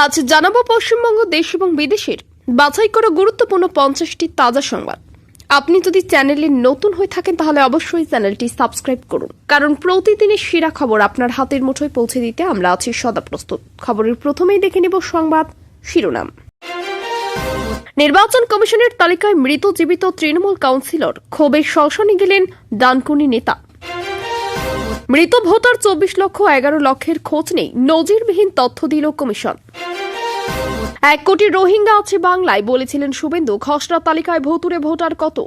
আজ জানাবো পশ্চিমবঙ্গ দেশ এবং বিদেশের বাছাই করা গুরুত্বপূর্ণ 50টি তাজা সংবাদ। আপনি যদি চ্যানেলে নতুন হয়ে থাকেন তাহলে অবশ্যই চ্যানেলটি সাবস্ক্রাইব করুন, কারণ প্রতিদিনের সেরা খবর আপনার হাতের মুঠোয় পৌঁছে দিতে আমরা আছি সদা প্রস্তুত। খবরের প্রথমেই দেখে নেব সংবাদ শিরোনাম। নির্বাচন কমিশনের তালিকায় মৃত জীবিত তৃণমূল কাউন্সিলর, ক্ষোভে শ্মশানে গেলেন ডানকুনি নেতা। মৃত ভোটার 24,11,00,000-এর খোঁজ নেই, নজিরবিহীন তথ্য দিল কমিশন। 1 কোটি রোহিঙ্গা আছে বাংলায়, বলেছিলেন শুভেন্দু। খসড়া তালিকায় ভুতুড়ে ভোটার কত?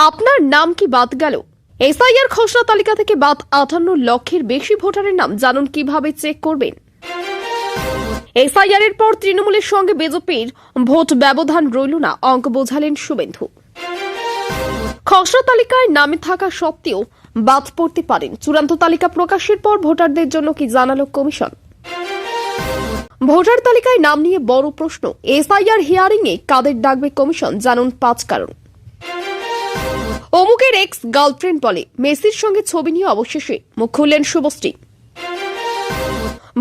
আপনার নাম কি বাদ গেল? এসআইআর খসড়া তালিকা থেকে বাদ 58 লক্ষের বেশি ভোটারের নাম, জানুন কিভাবে চেক করবেন। এসআইআর এর পর তৃণমূলের সঙ্গে বিজেপির ভোট ব্যবধান রইল না, অঙ্ক বোঝালেন শুভেন্দু। খসড়া তালিকায় নামে থাকা সত্ত্বেও বাদ পড়তে পারেন, চূড়ান্ত তালিকা প্রকাশের পর ভোটারদের জন্য কি জানালো কমিশন। ভোটার তালিকায় নাম নিয়ে বড় প্রশ্ন, এসআইআর হিয়ারিং এ কাদের ডাকবে কমিশন, জানুন 5 কারণ। অমুকের এক্স গার্লফ্রেন্ড বলে মেসির সঙ্গে ছবি নিয়ে অবশেষে মুখ খুললেন শুভশ্রী।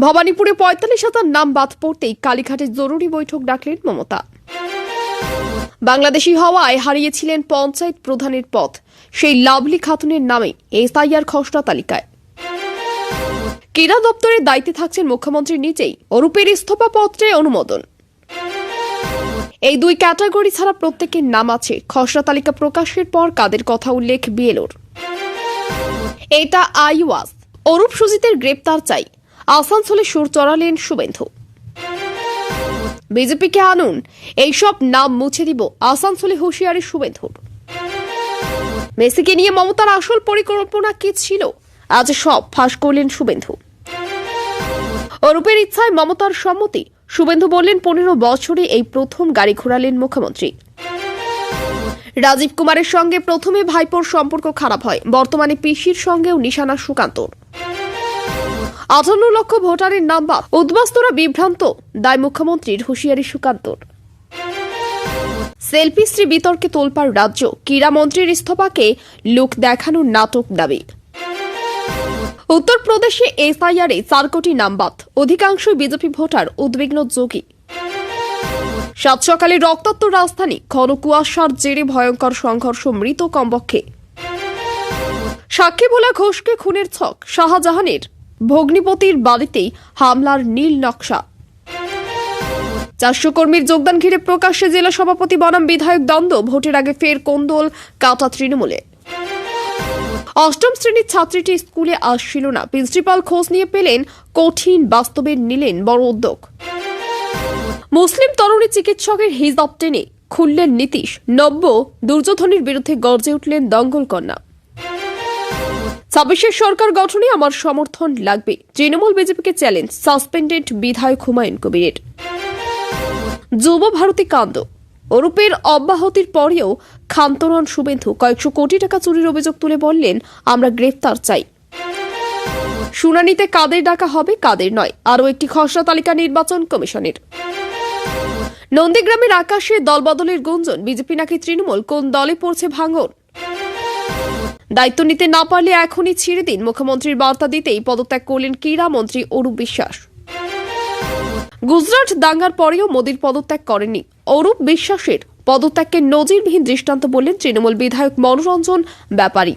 ভবানীপুরে 45,000 নাম বাদ পড়তেই কালীঘাটে জরুরি বৈঠক ডাকলেন মমতা। বাংলাদেশি হওয়ায় হারিয়েছিলেন পঞ্চায়েত প্রধানের পদ, সেই লাভলি খাতুনের নামে এসআইআর খসড়া তালিকায়। ক্রীড়া দপ্তরের দায়িত্বে থাকছেন মুখ্যমন্ত্রী নিজেই, অরূপের ইস্তফা পত্রে অনুমোদন। এই 2 ক্যাটাগরি ছাড়া প্রত্যেকের নাম আছে। খসড়া তালিকা প্রকাশের পর কাদের কথা উল্লেখ বিএলওর। এটা আইওয়াস, অরূপ সুজিতের গ্রেপ্তার চাই, আসানসোলে সুর চড়ালেন শুভেন্দু। বিজেপিকে আনুন, এইসব নাম মুছে দিব, আসানসোলে হুঁশিয়ারি শুভেন্দুর। মেসিকে নিয়ে মমতার আসল পরিকল্পনা কি ছিল, আজ সব ফাঁস করলেন শুভেন্দু। অরূপের ইচ্ছায় মমতার সম্মতি, শুভেন্দু বললেন 15 বছরে এই প্রথম গাড়ি ঘোরালেন মুখ্যমন্ত্রী। রাজীব কুমারের সঙ্গে প্রথমে ভাইপোর সম্পর্ক খারাপ হয়, বর্তমানে পিসির সঙ্গেও নিশানা সুকান্তর। 58 লক্ষ ভোটারের নাম বাদ, উদ্বাস্তুরা বিভ্রান্ত, দায় মুখ্যমন্ত্রীর, হুঁশিয়ারি সুকান্তর। সেলফি শ্রী বিতর্কে তোলপাড় রাজ্য, ক্রীড়ামন্ত্রীর ইস্তফাকে লোক দেখানোর নাটক দাবি। উত্তরপ্রদেশে এসআইআর এ 4 কোটি নাম বাদ, অধিকাংশই বিজেপি ভোটার, উদ্বিগ্ন যোগী। সাত সকালে রক্তাক্ত রাজধানী, ঘন কুয়াশার জেরে ভয়ঙ্কর সংঘর্ষ, মৃত কমপক্ষে। সাক্ষী ভোলা ঘোষকে খুনের ছক, শাহজাহানের ভগ্নিপতির বাড়িতেই হামলার নীল নকশা। 400 কর্মীর যোগদান ঘিরে প্রকাশ্যে জেলা সভাপতি বনাম বিধায়ক দ্বন্দ্ব, ভোটের আগে ফের কোন্দল কাটা তৃণমূলে। 8ম শ্রেণীর ছাত্রীটি স্কুলে আসছিল না, প্রিন্সিপাল খোঁজ নিয়ে পেলেন কঠিন, বাস্তবে নিলেন বড় উদ্যোগ। মুসলিম তরুণী চিকিৎসকের হিজাব টেনে খুললেন নীতিশ, নব্য দুর্যোধনের বিরুদ্ধে গর্জে উঠলেন দঙ্গল কন্যা। 26 সরকার গঠনে আমার সমর্থন লাগবে, তৃণমূল বিজেপিকে চ্যালেঞ্জ, সাসপেন্ডেড বিধায়ক হুমায়ুন কবিরের। যুব ভারতী কাণ্ড, অরূপের অব্যাহতির পরেও ক্ষান্ত নন শুভেন্দু, কয়েকশো কোটি টাকা চুরির অভিযোগ তুলে বললেন আমরা গ্রেফতার চাই। শুনানিতে কাদের ডাকা হবে কাদের নয়, আরও একটি খসড়া তালিকা নির্বাচন কমিশনের। নন্দীগ্রামের আকাশে দলবদলের গুঞ্জন, বিজেপি নাকি তৃণমূল, কোন দলে পড়ছে ভাঙন। দায়িত্ব নিতে না পারলে এখনই ছেড়ে দিন, মুখ্যমন্ত্রীর বার্তা দিতেই পদত্যাগ করলেন ক্রীড়ামন্ত্রী অরূপ বিশ্বাস। গুজরাট দাঙ্গার পরেও মোদীর পদত্যাগ করেননি অরূপ বিশ্বাসের পদত্যাগকে নজিরবিহীন দৃষ্টান্ত বললেন তৃণমূল বিধায়ক মনোরঞ্জন ব্যাপারী।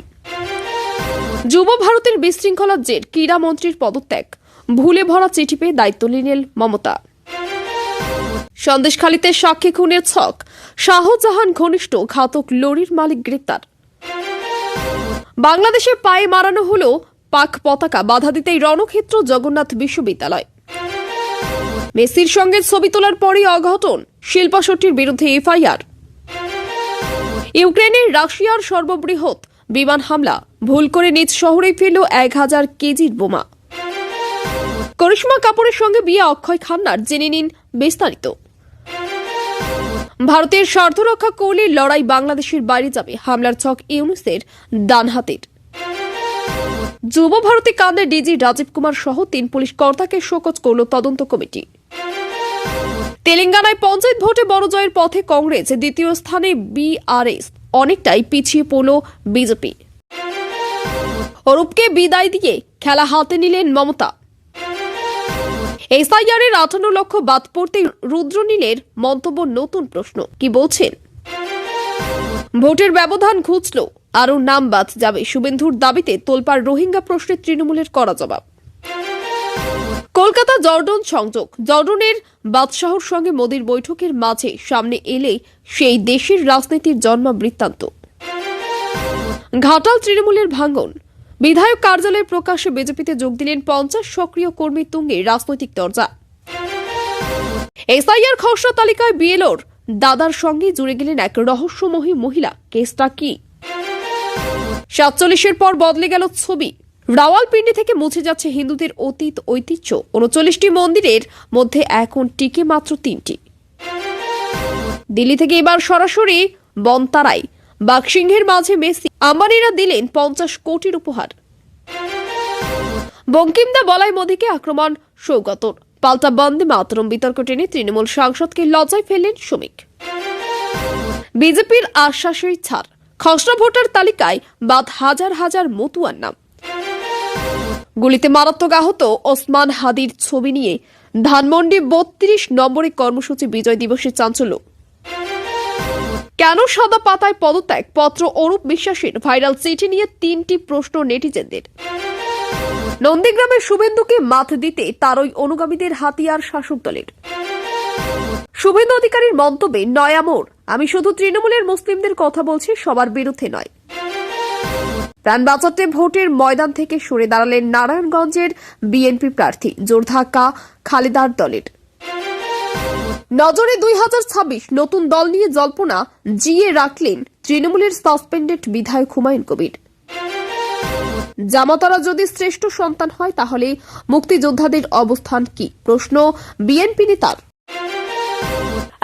যুব ভারতের বিশৃঙ্খলার জের, ক্রীড়ামন্ত্রীর পদত্যাগ, ভুলে ভরা চিঠি পেয়ে দায়িত্ব নিলেন মমতা। সন্দেশখালীতে সাক্ষী খুনের ছক, শাহজাহান ঘনিষ্ঠ ঘাতক লরির মালিক গ্রেপ্তার। বাংলাদেশে পায়ে মারানো হলো পাক পতাকা, বাধা দিতেই রণক্ষেত্র জগন্নাথ বিশ্ববিদ্যালয়। মেসির সঙ্গে ছবি তোলার পরই অঘটন, শিল্পা শেট্টির বিরুদ্ধে এফআইআর। ইউক্রেনের রাশিয়ার সর্ববৃহৎ বিমান হামলা, ভুল করে নিজ শহরে ফেলল 1000 কেজির বোমা। করিশ্মা কাপুরের সঙ্গে বিয়ে অক্ষয় খান্নার, জেনে নিন বিস্তারিত। ভারতের স্বার্থ রক্ষা করলে লড়াই বাংলাদেশের বাইরে যাবে, হামলার ছক ইউনুসের ডান হাতের। যুব ভারতী কাণ্ডে ডিজি রাজীব কুমার সহ 3 পুলিশ কর্তাকে শোকজ করল তদন্ত কমিটি। তেলেঙ্গানায় পঞ্চায়েত ভোটে বড় জয়ের পথে কংগ্রেস, দ্বিতীয় স্থানে বিআরএস, অনেকটাই পিছিয়ে পড়ল বিজেপি। অরূপকে বিদায় দিয়ে খেলা হাতে নিলেন মমতা। এসআইআর এর 58 লক্ষ বাদ পড়তে রুদ্রনীলের মন্তব্য নতুন প্রশ্ন কি বলছেন? ভোটের ব্যবধান ঘুচল, আরও নাম বাদ যাবে, শুভেন্দুর দাবিতে তোলপাড় রোহিঙ্গা প্রশ্নে তৃণমূলের কড়া জবাব। কলকাতা জর্ডন সংযোগ, জর্ডনের বাদশাহর সঙ্গে মোদির বৈঠকের মাঝে সামনে এলে সেই দেশের রাজনীতির জন্ম বৃত্তান্ত। ঘাটাল তৃণমূলের ভাঙন, বিধায়ক কার্যালয়ে প্রকাশ্যে বিজেপিতে যোগ দিলেন 50 সক্রিয় কর্মী তুঙ্গে রাজনৈতিক দরজা। এসআইআর খসড়া তালিকায় বিএলওর দাদার সঙ্গে জুড়ে গেলেন এক রহস্যময়ী মহিলা, কেসটা কি? 47-এর পর বদলে গেল ছবি, রাওয়ালপিন্ডি থেকে মুছে যাচ্ছে হিন্দুদের অতীত ঐতিহ্য। 39টি মন্দিরের মধ্যে এখন টিকে মাত্র 3টি। দিল্লি থেকে এবার সরাসরি বনতারাই, বাঘসিংহের মাঝে মেসি, আম্বানিরা দিলেন 50 কোটির উপহার। বঙ্কিমদা বলায় মোদীকে আক্রমণ সৌগতর, পাল্টা বন্দে মাতরম বিতর্ক টেনে তৃণমূল সাংসদকে লজ্জায় ফেললেন শ্রমিক। বিজেপির আশ্বাসের ছাড়, খসড়া ভোটার তালিকায় বাদ হাজার হাজার মতুয়ার নাম। গুলিতে মারাত্মক আহত ওসমান হাদির ছবি নিয়ে ধানমন্ডি 32 নম্বরে কর্মসূচি বিজয় দিবসে চাঞ্চল্য। কেন সাদা পাতায় পদত্যাগ পত্র অরূপ বিশ্বাসের ভাইরাল চিঠি নিয়ে 3টি প্রশ্ন নেটিজেনদের। নন্দীগ্রামের শুভেন্দুকে মাত দিতে তারই অনুগামীদের হাতিয়ার শাসক দলের। শুভেন্দু অধিকারীর মন্তব্যে নয়া মোড়, আমি শুধু তৃণমূলের মুসলিমদের কথা বলছি, সবার বিরুদ্ধে নয়। প্রাণ বাঁচাতে ভোটের ময়দান থেকে সরে দাঁড়ালেন নারায়ণগঞ্জের বিএনপি প্রার্থী, জোরধাক্কা খালেদার দলের। নজরে 2026 নতুন দল নিয়ে জল্পনা জিয়ে রাখলেন তৃণমূলের সাসপেন্ডেড বিধায়ক হুমায়ুন কবির। জামাতারা যদি শ্রেষ্ঠ সন্তান হয় তাহলে মুক্তিযোদ্ধাদের অবস্থান কি, প্রশ্ন বিএনপি নেতার।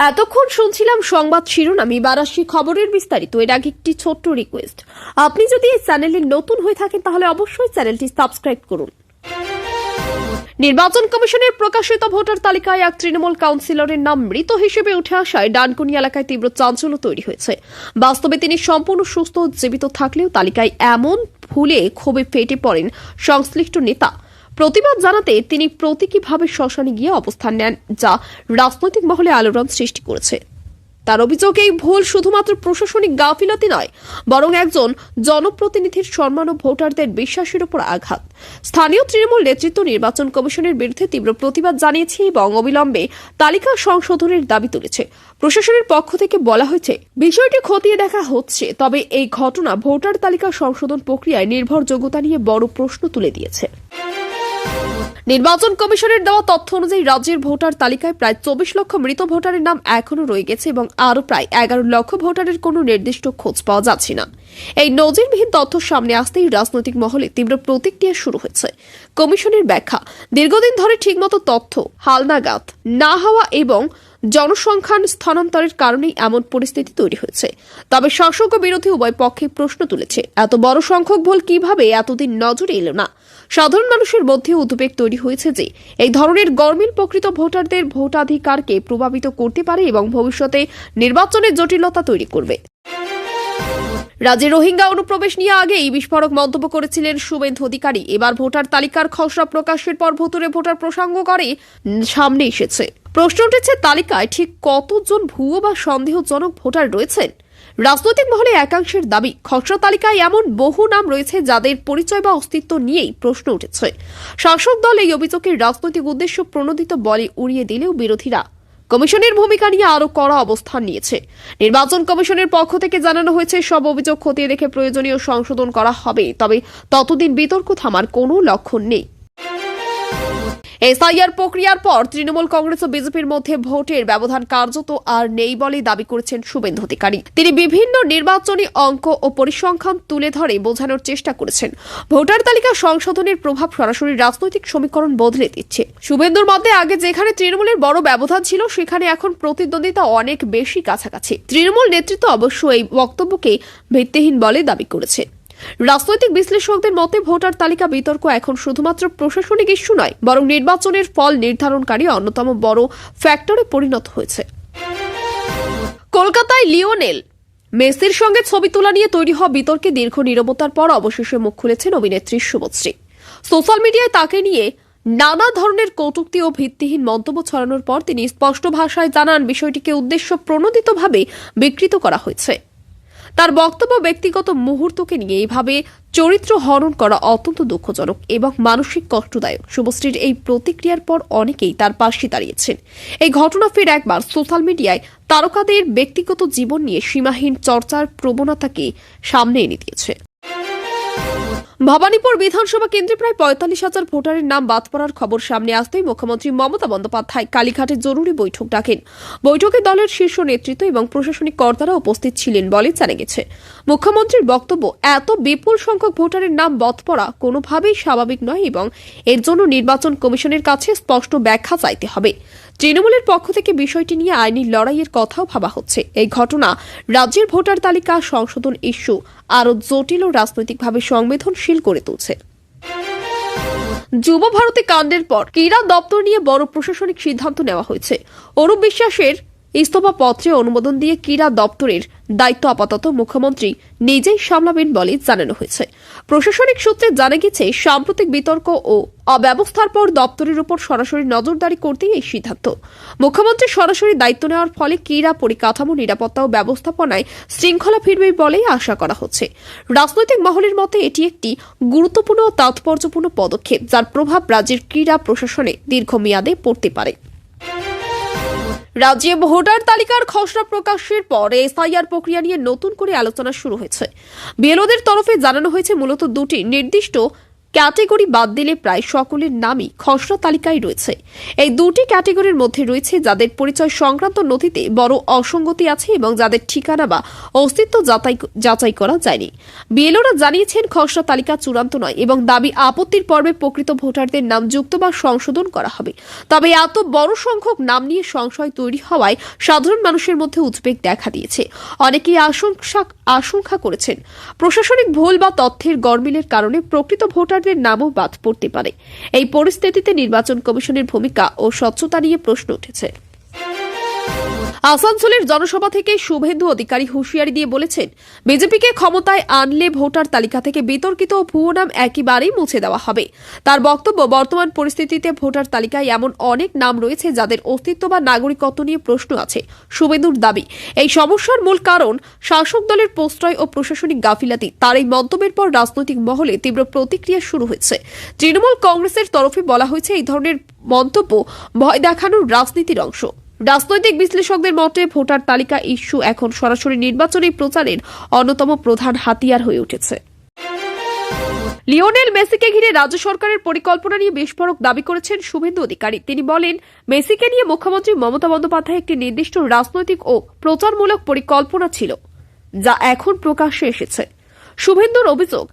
এতক্ষণ শুনছিলাম সংবাদ শিরোনাম, এবার আসি খবরের বিস্তারিত। এর আগে একটি ছোট্ট রিকোয়েস্ট, আপনি যদি এই চ্যানেলে নতুন হয়ে থাকেন তাহলে অবশ্যই চ্যানেলটি সাবস্ক্রাইব করুন। নির্বাচন কমিশনের প্রকাশিত ভোটার তালিকায় এক তৃণমূল কাউন্সিলরের নাম মৃত হিসেবে উঠে আসায় ডানকুনি এলাকায় তীব্র চাঞ্চল্য তৈরি হয়েছে। বাস্তবে তিনি সম্পূর্ণ সুস্থ জীবিত থাকলেও তালিকায় এমন ভুলে ক্ষোভে ফেটে পড়েন সংশ্লিষ্ট নেতা। প্রতিবাদ জানাতে তিনি প্রতীকীভাবে শ্মশানে গিয়ে অবস্থান নেন, যা রাজনৈতিক মহলে আলোড়ন সৃষ্টি করেছে। তার অভিযোগ, এই ভুল শুধুমাত্র প্রশাসনিক গাফিলতি নয়, বরং একজন জনপ্রতিনিধির সম্মান ও ভোটারদের বিশ্বাসের উপর আঘাত। স্থানীয় তৃণমূল নেতৃত্ব নির্বাচন কমিশনের বিরুদ্ধে তীব্র প্রতিবাদ জানিয়েছে এবং অবিলম্বে তালিকা সংশোধনের দাবি তুলেছে। প্রশাসনের পক্ষ থেকে বলা হয়েছে, বিষয়টি খতিয়ে দেখা হচ্ছে, তবে এই ঘটনা ভোটার তালিকা সংশোধন প্রক্রিয়ায় নির্ভরযোগ্যতা নিয়ে বড় প্রশ্ন তুলে দিয়েছে। নির্বাচন কমিশনের দেওয়া তথ্য অনুযায়ী রাজ্যের ভোটার তালিকায় প্রায় 24 লক্ষ মৃত ভোটারের নাম এখনও রয়ে গেছে এবং আরও প্রায় 11 লক্ষ ভোটারের কোনো নির্দিষ্ট খোঁজ পাওয়া যাচ্ছে না। এই নজিরবিহীন তথ্য সামনে আসতেই রাজনৈতিক মহলে তীব্র প্রতিক্রিয়া শুরু হয়েছে। কমিশনের ব্যাখ্যা, দীর্ঘদিন ধরে ঠিকমতো তথ্য হালনাগাদ না হওয়া এবং জনসংখ্যার স্থানান্তরের কারণেই এমন পরিস্থিতি তৈরি হয়েছে। তবে শাসক ও বিরোধী উভয় পক্ষে প্রশ্ন তুলেছে, এত বড় সংখ্যক ভুল কিভাবে এতদিন নজরে এলো না। সাধারণ মানুষের মধ্যে উদ্বেগ তৈরি হয়েছে যে এই ধরনের গরমিল প্রকৃত ভোটারদের ভোটাধিকারকে প্রভাবিত করতে পারে এবং ভবিষ্যতে নির্বাচনের জটিলতা তৈরি করবে। রাজ্যে রোহিঙ্গা অনুপ্রবেশ নিয়ে আগেই বিস্ফোরক মন্তব্য করেছিলেন শুভেন্দু অধিকারী। এবার ভোটার তালিকার খসড়া প্রকাশের পর ভুতুড়ে ভোটার প্রসঙ্গ করে সামনে এসেছে। প্রশ্ন উঠেছে, তালিকায় ঠিক কতজন ভুয়ো বা সন্দেহজনক ভোটার রয়েছেন। রাজনৈতিক মহলে একাংশের দাবি, খসড়া তালিকায় এমন বহু নাম রয়েছে যাদের পরিচয় বা অস্তিত্ব নিয়েই প্রশ্ন উঠেছে। শাসক দল এই অভিযোগের রাজনৈতিক উদ্দেশ্য প্রণোদিত বলে উড়িয়ে দিলেও বিরোধীরা কমিশনের ভূমিকা নিয়ে আরও কড়া অবস্থান নিয়েছে। নির্বাচন কমিশনের পক্ষ থেকে জানানো হয়েছে, সব অভিযোগ খতিয়ে দেখে প্রয়োজনীয় সংশোধন করা হবে, তবে ততদিন বিতর্ক থামার কোনো লক্ষণ নেই। এসআইআর প্রক্রিয়ার পর তৃণমূল কংগ্রেস ও বিজেপির মধ্যে ভোটের ব্যবধান কার্যত আর নেই বলে দাবি করেছেন শুভেন্দু অধিকারী। তিনি বিভিন্ন নির্বাচনী অঙ্ক ও পরিসংখ্যান তুলে ধরে বোঝানোর চেষ্টা করেছেন, ভোটার তালিকা সংশোধনের প্রভাব সরাসরি রাজনৈতিক সমীকরণ বদলে দিচ্ছে। শুভেন্দুর মধ্যে আগে যেখানে তৃণমূলের বড় ব্যবধান ছিল, সেখানে এখন প্রতিদ্বন্দ্বিতা অনেক বেশি কাছাকাছি। তৃণমূল নেতৃত্ব অবশ্য এই বক্তব্যকে ভিত্তিহীন বলে দাবি করেছে। রাজনৈতিক বিশ্লেষকদের মতে ভোটার তালিকা বিতর্ক এখন শুধুমাত্র প্রশাসনিক ইস্যু নয়, বরং নির্বাচনের ফল নির্ধারণকারী অন্যতম বড় ফ্যাক্টরে পরিণত হয়েছে। কলকাতায় লিওনেল মেসির সঙ্গে ছবি তোলা নিয়ে তৈরি হওয়া বিতর্কে দীর্ঘ নীরবতার পর অবশেষে মুখ খুলেছেন অভিনেত্রী শুভশ্রী। সোশ্যাল মিডিয়ায় তাকে নিয়ে নানা ধরনের কটূক্তি ও ভিত্তিহীন মন্তব্য ছড়ানোর পর তিনি স্পষ্ট ভাষায় জানান বিষয়টিকে উদ্দেশ্য প্রণোদিতভাবে বিকৃত করা হয়েছে। তার বক্তব্য ব্যক্তিগত মুহূর্তকে নিয়ে এইভাবে চরিত্র হরণ করা অত্যন্ত দুঃখজনক এবং মানসিক কষ্টদায়ক। শুভশ্রীর এই প্রতিক্রিয়ার পর অনেকেই তার পাশে দাঁড়িয়েছেন। এই ঘটনা ফের একবার সোশ্যাল মিডিয়ায় তারকাদের ব্যক্তিগত জীবন নিয়ে সীমাহীন চর্চার প্রবণতাকে সামনে এনে দিয়েছে। ভবানীপুর বিধানসভা কেন্দ্রে প্রায় ৪৫,০০০ ভোটারের নাম বাদ পড়ার খবর সামনে আসতেই মুখ্যমন্ত্রী মমতা বন্দ্যোপাধ্যায় কালীঘাটে জরুরি বৈঠক ডাকেন। বৈঠকে দলের শীর্ষ নেতৃত্ব এবং প্রশাসনিক কর্তারা উপস্থিত ছিলেন বলে জানা গেছে। মুখ্যমন্ত্রীর বক্তব্য, এত বিপুল সংখ্যক ভোটারের নাম বাদ পড়া কোনোভাবেই স্বাভাবিক নয় এবং এর জন্য নির্বাচন কমিশনের কাছে স্পষ্ট ব্যাখ্যা চাইতে হবে। তৃণমূলের পক্ষ থেকে বিষয়টি নিয়ে আইনি লড়াইয়ের কথাও ভাবা হচ্ছে। এই ঘটনা রাজ্যের ভোটার তালিকা সংশোধন ইস্যু আরও জটিল ও রাজনৈতিকভাবে সংবেদনশীল করে তুলছে। যুব ভারতী কাণ্ডের পর ক্রীড়া দপ্তর নিয়ে বড় প্রশাসনিক সিদ্ধান্ত নেওয়া হয়েছে। অরূপ বিশ্বাসের ইস্তফা পত্রে অনুমোদন দিয়ে ক্রীড়া দপ্তরের দায়িত্ব আপাতত মুখ্যমন্ত্রী নিজেই সামলাবেন বলে জানানো হয়েছে। প্রশাসনিক সূত্রে জানা গেছে, সাম্প্রতিক বিতর্ক ও অব্যবস্থার পর দপ্তরের উপর সরাসরি নজরদারি করতেই এই সিদ্ধান্ত। মুখ্যমন্ত্রী সরাসরি দায়িত্ব নেওয়ার ফলে ক্রীড়া পরিকাঠামো, নিরাপত্তা ও ব্যবস্থাপনায় শৃঙ্খলা ফিরবে বলেই আশা করা হচ্ছে। রাজনৈতিক মহলের মতে এটি একটি গুরুত্বপূর্ণ ও তাৎপর্যপূর্ণ পদক্ষেপ, যার প্রভাব রাজ্যের ক্রীড়া প্রশাসনে দীর্ঘমেয়াদে পড়তে পারে। রাজ্যে ভোটার তালিকার খসড়া প্রকাশের পর এসআইআর প্রক্রিয়া নিয়ে নতুন করে আলোচনা শুরু হয়েছে। বিএলওদের তরফে জানানো হয়েছে, মূলত দুটি নির্দিষ্ট ক্যাটেগরি বাদ দিলে প্রায় সকলের নামই খসড়া তালিকায় রয়েছে। এই দুটি ক্যাটেগরির মধ্যে রয়েছে যাদের পরিচয় সংক্রান্ত নথিতে বড় অসঙ্গতি আছে এবং যাদের ঠিকানা বা অস্তিত্ব যাচাই করা যায়নি। বিএলওরা জানিয়েছেন, খসড়া তালিকা চূড়ান্ত নয় এবং দাবি আপত্তির পর্বে প্রকৃত ভোটারদের নাম যুক্ত বা সংশোধন করা হবে। তবে এত বড় সংখ্যক নাম নিয়ে সংশয় তৈরি হওয়ায় সাধারণ মানুষের মধ্যে উদ্বেগ দেখা দিয়েছে। অনেকেই আশঙ্কা করেছেন প্রশাসনিক ভুল বা তথ্যের গরমিলের কারণে প্রকৃত ভোটারদের নামও বাদ পড়তে পারে। এই পরিস্থিতিতে নির্বাচন কমিশনের ভূমিকা ও স্বচ্ছতা নিয়ে প্রশ্ন উঠেছে। আসানসোলের জনসভা থেকে শুভেন্দু অধিকারী হুঁশিয়ারি দিয়ে বলেছেন, বিজেপিকে ক্ষমতায় আনলে ভোটার তালিকা থেকে বিতর্কিত ও ভুয়ো নাম একেবারেই মুছে দেওয়া হবে। তার বক্তব্য, বর্তমান পরিস্থিতিতে ভোটার তালিকায় এমন অনেক নাম রয়েছে যাদের অস্তিত্ব বা নাগরিকত্ব নিয়ে প্রশ্ন আছে। শুভেন্দুর দাবি, এই সমস্যার মূল কারণ শাসক দলের প্রশ্রয় ও প্রশাসনিক গাফিলাতি। তার এই মন্তব্যের পর রাজনৈতিক মহলে তীব্র প্রতিক্রিয়া শুরু হয়েছে। তৃণমূল কংগ্রেসের তরফে বলা হয়েছে, এই ধরনের মন্তব্য ভয় দেখানোর রাজনীতির অংশ। রাজনৈতিক বিশ্লেষকদের মতে ভোটার তালিকা ইস্যু এখন সরাসরি নির্বাচনী প্রচারের অন্যতম প্রধান হাতিয়ার হয়ে উঠেছে। লিওনেল মেসিকে ঘিরে রাজ্য সরকারের পরিকল্পনা নিয়ে বিস্ফোরক দাবি করেছেন শুভেন্দু অধিকারী। তিনি বলেন, মেসিকে নিয়ে মুখ্যমন্ত্রী মমতা বন্দ্যোপাধ্যায় একটি নির্দিষ্ট রাজনৈতিক ও প্রচারমূলক পরিকল্পনা ছিল, যা এখন প্রকাশ্যে এসেছে। শুভেন্দুর অভিযোগ,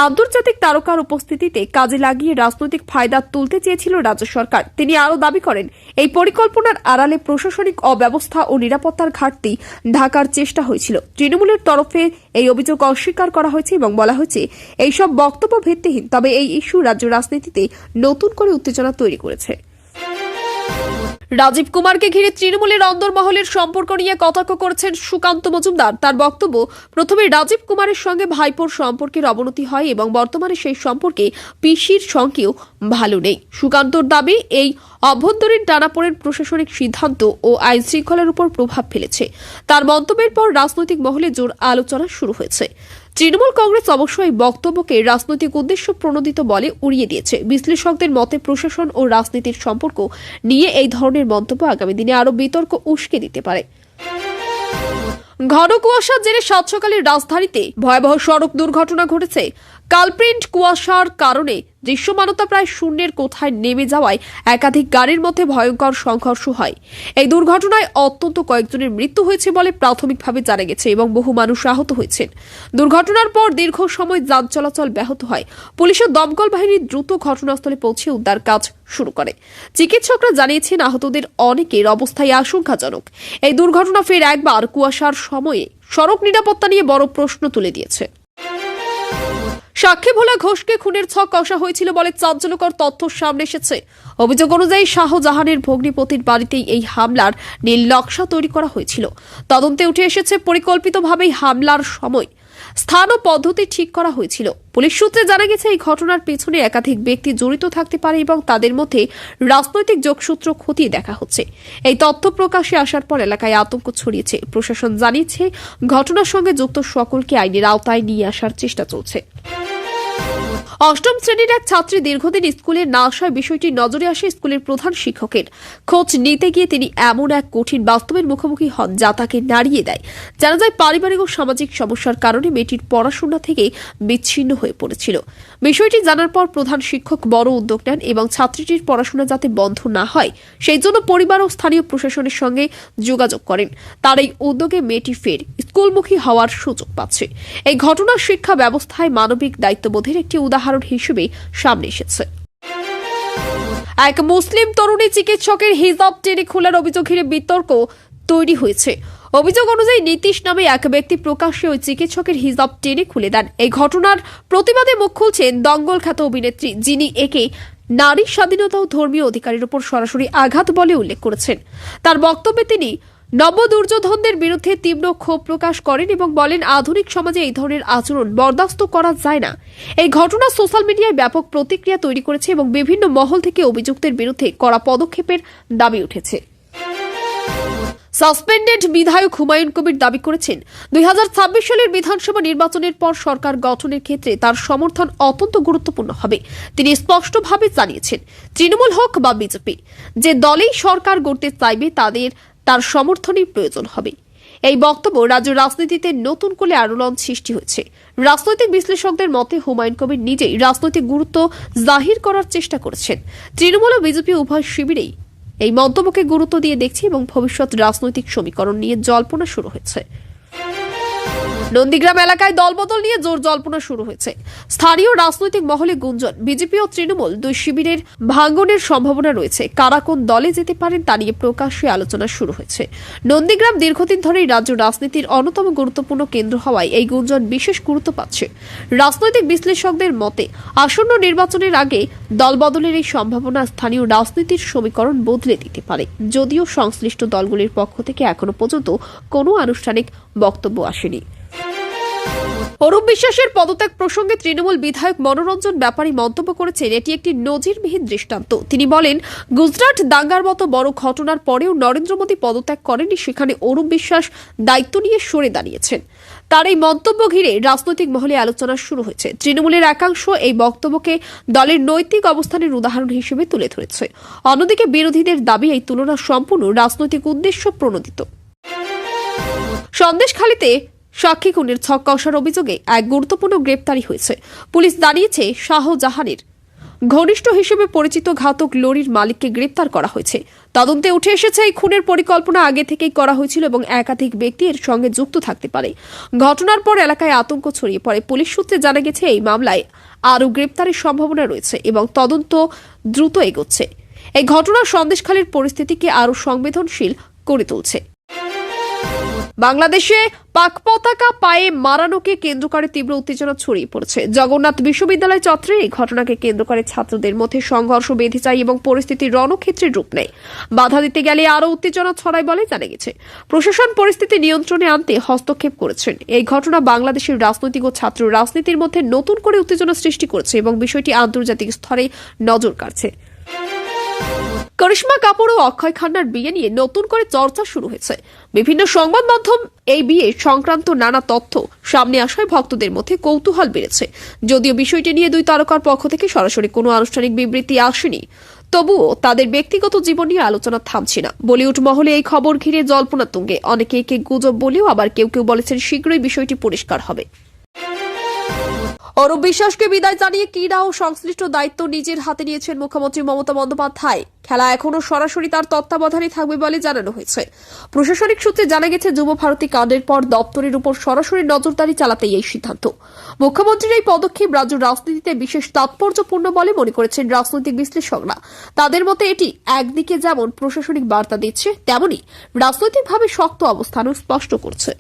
আন্তর্জাতিক তারকার উপস্থিতিতে কাজে লাগিয়ে রাজনৈতিক ফায়দা তুলতে চেয়েছিল রাজ্য সরকার। তিনি আরও দাবি করেন, এই পরিকল্পনার আড়ালে প্রশাসনিক অব্যবস্থা ও নিরাপত্তার ঘাটতি ঢাকার চেষ্টা হয়েছিল। তৃণমূলের তরফে এই অভিযোগ অস্বীকার করা হয়েছে এবং বলা হয়েছে, এইসব বক্তব্য ভিত্তিহীন। তবে এই ইস্যু রাজ্য রাজনীতিতে নতুন করে উত্তেজনা তৈরি করেছে। রাজীব কুমারকে ঘিরে তৃণমূলের অন্দরমহলের সম্পর্ক নিয়ে কটাক্ষ করেছেন সুকান্ত মজুমদার। তার বক্তব্য, প্রথমে রাজীব কুমারের সঙ্গে ভাইপোর সম্পর্কের অবনতি হয় এবং বর্তমানে সেই সম্পর্কে পিসির সঙ্গেও ভালো নেই। সুকান্তর দাবি, এই অভ্যন্তরীণ টানাপোড়েন প্রশাসনিক সিদ্ধান্ত ও আইন শৃঙ্খলার উপর প্রভাব ফেলেছে। তার মন্তব্যের পর রাজনৈতিক মহলে জোর আলোচনা শুরু হয়েছে। তৃণমূল কংগ্রেস অবশ্য এই বক্তব্যকে রাজনৈতিক উদ্দেশ্য প্রণোদিত বলে উড়িয়ে দিয়েছে। বিশ্লেষকদের মতে প্রশাসন ও রাজনীতির সম্পর্ক নিয়ে এই ধরনের মন্তব্য আগামী দিনে আরও বিতর্ক উস্কে দিতে পারে। ঘন কুয়াশার জেরে সাত সকালে রাজধানীতে ভয়াবহ সড়ক দুর্ঘটনা ঘটেছে। কালপ্রিন্ট কুয়াশার কারণে দৃশ্যমানতা প্রায় শূন্যের কোঠায় নেমে যাওয়ায় একাধিক গাড়ির মধ্যে ভয়ঙ্কর সংঘর্ষ হয়। এই দুর্ঘটনায় অন্তত কয়েকজনের মৃত্যু হয়েছে বলে প্রাথমিকভাবে জানা গেছে এবং বহু মানুষ আহত হয়েছেন। দুর্ঘটনার পর দীর্ঘ সময় যান চলাচল ব্যাহত হয়। পুলিশ ও দমকল বাহিনী দ্রুত ঘটনাস্থলে পৌঁছে উদ্ধার কাজ শুরু করে। চিকিৎসকরা জানিয়েছেন, আহতদের অনেকের অবস্থায় আশঙ্কাজনক। এই দুর্ঘটনা ফের একবার কুয়াশার সময়ে সড়ক নিরাপত্তা নিয়ে বড় প্রশ্ন তুলে দিয়েছে। সাক্ষী ভোলা ঘোষকে খুনের ছক কষা হয়েছিল বলে চাঞ্চল্যকর তথ্য সামনে এসেছে। অভিযোগ অনুযায়ী শাহজাহানের ভগ্নিপতির বাড়িতেই এই হামলার নীল নকশা তৈরি করা হয়েছিল। তদন্তে উঠে এসেছে, পরিকল্পিতভাবেই হামলার সময় স্থান ও পদ্ধতি ঠিক করা হয়েছিল। পুলিশ সূত্রে জানা গেছে এই ঘটনার পেছনে একাধিক ব্যক্তি জড়িত থাকতে পারে এবং তাদের মধ্যে রাজনৈতিক যোগসূত্র খতিয়ে দেখা হচ্ছে। এই তথ্য প্রকাশ্যে আসার পর এলাকায় আতঙ্ক ছড়িয়েছে। প্রশাসন জানিয়েছে ঘটনার সঙ্গে যুক্ত সকলকে আইনের আওতায় নিয়ে আসার চেষ্টা চলছে। অষ্টম শ্রেণীর এক ছাত্রী দীর্ঘদিন স্কুলে না আসার বিষয়টি নজরে আসে স্কুলের প্রধান শিক্ষকের। খোঁজ নিতে গিয়ে তিনি এমন এক কঠিন বাস্তবের মুখোমুখি হন যা তাকে নাড়িয়ে দেয়। জানা যায় পারিবারিক ও সামাজিক সমস্যার কারণে মেয়েটির পড়াশোনা থেকে বিচ্ছিন্ন হয়ে পড়েছিল। বিষয়টি জানার পর প্রধান শিক্ষক বড় উদ্যোগ নেন এবং ছাত্রীটির পড়াশোনা যাতে বন্ধ না হয় সেই জন্য পরিবার ও স্থানীয় প্রশাসনের সঙ্গে যোগাযোগ করেন। তার এই উদ্যোগে মেয়েটি ফের স্কুলমুখী হওয়ার সুযোগ পাচ্ছে। এই ঘটনা শিক্ষা ব্যবস্থায় মানবিক দায়িত্ববোধের একটি উদাহরণ হিসেবে সামনে এসেছে। এক মুসলিম তরুণী চিকিৎসকের হিজাব টেনে খোলার অভিযোগ ঘিরে বিতর্ক তৈরি হয়েছে। অভিযোগ অনুযায়ী নীতিশ নামে এক ব্যক্তি প্রকাশ্যে ওই চিকিৎসকের হিজাব টেনে খুলে দেন। এই ঘটনার প্রতিবাদে মুখ খুলছেন দঙ্গল খ্যাত অভিনেত্রী, যিনি একে নারীর স্বাধীনতা ও ধর্মীয় অধিকারের উপর সরাসরি আঘাত বলে উল্লেখ করেছেন। তার বক্তব্যে তিনি নবদুর্যোধনদের বিরুদ্ধে তীব্র ক্ষোভ প্রকাশ করেন এবং বলেন আধুনিক সমাজে এই ধরনের আচরণ বরদাস্ত করা যায় না। এই ঘটনা সোশ্যাল মিডিয়ায় ব্যাপক প্রতিক্রিয়া তৈরি করেছে এবং বিভিন্ন মহল থেকে অভিযুক্তের বিরুদ্ধে কড়া পদক্ষেপের দাবি উঠেছে। সাসপেন্ডেড বিধায়ক হুমায়ুন কবির দাবি করেছেন 2026 সালের বিধানসভা নির্বাচনের পর সরকার গঠনের ক্ষেত্রে তার সমর্থন অত্যন্ত গুরুত্বপূর্ণ হবে। তিনি স্পষ্টভাবে জানিয়েছেন তৃণমূল হোক বা বিজেপি, যে দলেই সরকার গড়তে চাইবে তার সমর্থনের প্রয়োজন হবে। এই বক্তব্য রাজ্য রাজনীতিতে নতুন করে আলোড়ন সৃষ্টি হয়েছে। রাজনৈতিক বিশ্লেষকদের মতে হুমায়ুন কবির নিজেই রাজনৈতিক গুরুত্ব জাহির করার চেষ্টা করেছেন। তৃণমূল ও বিজেপি উভয় শিবিরেই এই মন্তব্যকে গুরুত্ব দিয়ে দেখছে এবং ভবিষ্যৎ রাজনৈতিক সমীকরণ নিয়ে জল্পনা শুরু হয়েছে। নন্দীগ্রাম এলাকায় দলবদল নিয়ে জোর জল্পনা শুরু হয়েছে। স্থানীয় রাজনৈতিক মহলে গুঞ্জন, বিজেপি ও তৃণমূল দুই শিবিরের ভাঙনের সম্ভাবনা রয়েছে। কারা কোন দলে যেতে পারেন তা নিয়ে প্রকাশ্যে আলোচনা শুরু হয়েছে। নন্দীগ্রাম দীর্ঘদিন ধরেই রাজ্য রাজনীতির অন্যতম গুরুত্বপূর্ণ কেন্দ্র হওয়ায় এই গুঞ্জন বিশেষ গুরুত্ব পাচ্ছে। রাজনৈতিক বিশ্লেষকদের মতে আসন্ন নির্বাচনের আগে দলবদলের এই সম্ভাবনা স্থানীয় রাজনীতির সমীকরণ বদলে দিতে পারে, যদিও সংশ্লিষ্ট দলগুলির পক্ষ থেকে এখনো পর্যন্ত কোনো আনুষ্ঠানিক বক্তব্য আসেনি। অরূপ বিশ্বাসের পদত্যাগ প্রসঙ্গে তৃণমূল বিধায়ক মনোরঞ্জন ব্যাপারী মন্তব্য করেছেন এটি একটি নজিরবিহীন দৃষ্টান্ত। তিনি বলেন গুজরাট দাঙ্গার মতো বড় ঘটনার পরেও নরেন্দ্র মোদী পদত্যাগ করেননি, সেখানে অরূপ বিশ্বাস দায়িত্ব নিয়ে সরে দাঁড়িয়েছেন। তার এই মন্তব্য ঘিরে রাজনৈতিক মহলে আলোচনা শুরু হয়েছে। তৃণমূলের একাংশ এই বক্তব্যকে দলের নৈতিক অবস্থানের উদাহরণ হিসেবে তুলে ধরেছে। অন্যদিকে বিরোধীদের দাবি এই তুলনা সম্পূর্ণ রাজনৈতিক উদ্দেশ্য প্রণোদিত। সন্দেশখালীতে সাক্ষী খুনের ছক কষার অভিযোগে এক গুরুত্বপূর্ণ গ্রেপ্তারি হয়েছে। পুলিশ জানিয়েছে শাহজাহানের ঘনিষ্ঠ হিসেবে পরিচিত ঘাতক লরির মালিককে গ্রেপ্তার করা হয়েছে। তদন্তে উঠে এসেছে এই খুনের পরিকল্পনা আগে থেকেই করা হয়েছিল এবং একাধিক ব্যক্তি এর সঙ্গে যুক্ত থাকতে পারে। ঘটনার পর এলাকায় আতঙ্ক ছড়িয়ে পড়ে। পুলিশ সূত্রে জানা গেছে এই মামলায় আরও গ্রেপ্তারের সম্ভাবনা রয়েছে এবং তদন্ত দ্রুত এগোচ্ছে। এই ঘটনা সন্দেশখালীর পরিস্থিতিকে আরও সংবেদনশীল করে তুলছে। বাংলাদেশে পাক পতাকা পায়ে মারানোকে কেন্দ্র করে তীব্র উত্তেজনা ছড়িয়ে পড়েছে। জগন্নাথ বিশ্ববিদ্যালয় চত্বরে এই ঘটনাকে কেন্দ্র করে ছাত্রদের মধ্যে সংঘর্ষ বেঁধে যায় এবং পরিস্থিতি রণক্ষেত্রের রূপ নেয়। বাধা দিতে গেলে আরও উত্তেজনা ছড়ায় বলে জানা গেছে। প্রশাসন পরিস্থিতি নিয়ন্ত্রণে আনতে হস্তক্ষেপ করেছেন। এই ঘটনা বাংলাদেশের রাজনৈতিক ও ছাত্র রাজনীতির মধ্যে নতুন করে উত্তেজনা সৃষ্টি করেছে এবং বিষয়টি আন্তর্জাতিক স্তরে নজর কাড়ছে। করিশ্মা কাপুর ও অক্ষয় খান্নার বিয়ে নিয়ে নতুন করে চর্চা শুরু হয়েছে। বিভিন্ন সংবাদ মাধ্যম এই বিয়ে সংক্রান্ত নানা তথ্য সামনে আসায় ভক্তদের মধ্যে কৌতূহল বেড়েছে। যদিও বিষয়টি নিয়ে দুই তারকার পক্ষ থেকে সরাসরি কোনো আনুষ্ঠানিক বিবৃতি আসেনি, তবুও তাদের ব্যক্তিগত জীবন নিয়ে আলোচনা থামছে না। বলিউড মহলে এই খবর ঘিরে জল্পনা তুঙ্গে। অনেকে একে গুজব বলেও আবার কেউ কেউ বলেছেন শীঘ্রই বিষয়টি পরিষ্কার হবে। অরূপ বিশ্বাসকে বিদায় জানিয়ে ক্রীড়া ও সংশ্লিষ্ট দায়িত্ব নিজের হাতে নিয়েছেন মুখ্যমন্ত্রী মমতা বন্দ্যোপাধ্যায়। খেলা এখনো সরাসরি তার তত্ত্বাবধানে থাকবে বলে জানানো হয়েছে। প্রশাসনিক সূত্রে জানা গেছে যুব ভারতী কাণ্ডের পর দপ্তরের উপর সরাসরি নজরদারি চালাতেই এই সিদ্ধান্ত। মুখ্যমন্ত্রীর এই পদক্ষেপ রাজ্য রাজনীতিতে বিশেষ তাৎপর্যপূর্ণ বলে মনে করেছেন রাজনৈতিক বিশ্লেষকরা। তাদের মতে এটি একদিকে যেমন প্রশাসনিক বার্তা দিচ্ছে, তেমনি রাজনৈতিকভাবে শক্ত অবস্থানও স্পষ্ট করছে।